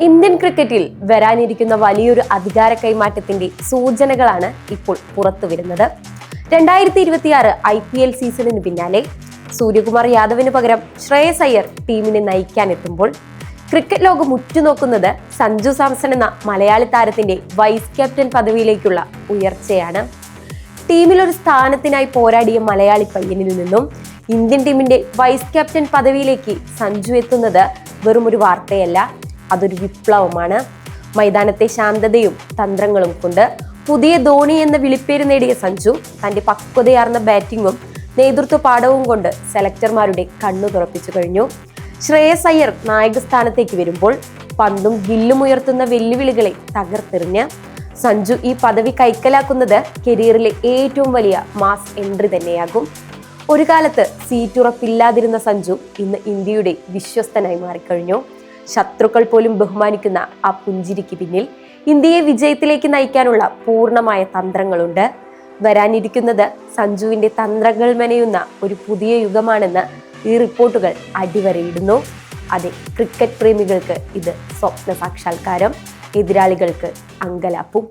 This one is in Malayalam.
ഇന്ത്യൻ ക്രിക്കറ്റിൽ വരാനിരിക്കുന്ന വലിയൊരു അധികാര കൈമാറ്റത്തിന്റെ സൂചനകളാണ് ഇപ്പോൾ പുറത്തു വരുന്നത്. 2026 IPL സീസണിന് പിന്നാലെ സൂര്യകുമാർ യാദവിന് പകരം ശ്രേയസ് അയ്യർ ടീമിനെ നയിക്കാനെത്തുമ്പോൾ ക്രിക്കറ്റ് ലോകം ഉറ്റുനോക്കുന്നത് സഞ്ജു സാംസൺ എന്ന മലയാളി താരത്തിന്റെ വൈസ് ക്യാപ്റ്റൻ പദവിയിലേക്കുള്ള ഉയർച്ചയാണ്. ടീമിൽ ഒരു സ്ഥാനത്തിനായി പോരാടിയ മലയാളി പയ്യനിൽ നിന്നും ഇന്ത്യൻ ടീമിന്റെ വൈസ് ക്യാപ്റ്റൻ പദവിയിലേക്ക് സഞ്ജു എത്തുന്നത് വെറും ഒരു വാർത്തയല്ല, അതൊരു വിപ്ലവമാണ്. മൈതാനത്തെ ശാന്തതയും തന്ത്രങ്ങളും കൊണ്ട് പുതിയ ധോണി എന്ന വിളിപ്പേര് നേടിയ സഞ്ജു തന്റെ പക്വതയാർന്ന ബാറ്റിങ്ങും നേതൃത്വ പാഠവും കൊണ്ട് സെലക്ടർമാരുടെ കണ്ണു തുറപ്പിച്ചു കഴിഞ്ഞു. ശ്രേയസ് അയ്യർ നായക സ്ഥാനത്തേക്ക് വരുമ്പോൾ പന്തും ഗില്ലും ഉയർത്തുന്ന വെല്ലുവിളികളെ തകർത്തെറിഞ്ഞ് സഞ്ജു ഈ പദവി കൈക്കലാക്കുന്നത് കരിയറിലെ ഏറ്റവും വലിയ മാസ് എൻട്രി തന്നെയാകും. ഒരു കാലത്ത് സീറ്റുറപ്പില്ലാതിരുന്ന സഞ്ജു ഇന്ന് ഇന്ത്യയുടെ വിശ്വസ്തനായി മാറിക്കഴിഞ്ഞു. ശത്രുക്കൾ പോലും ബഹുമാനിക്കുന്ന ആ പുഞ്ചിരിക്ക് പിന്നിൽ ഇന്ത്യയെ വിജയത്തിലേക്ക് നയിക്കാനുള്ള പൂർണ്ണമായ തന്ത്രങ്ങളുണ്ട്. വരാനിരിക്കുന്നത് സഞ്ജുവിന്റെ തന്ത്രങ്ങൾ മെനയുന്ന ഒരു പുതിയ യുഗമാണെന്ന് ഈ റിപ്പോർട്ടുകൾ അടിവരയിടുന്നു. അതെ, ക്രിക്കറ്റ് പ്രേമികൾക്ക് ഇത് സ്വപ്ന സാക്ഷാത്കാരം, എതിരാളികൾക്ക് അങ്കലാപ്പും.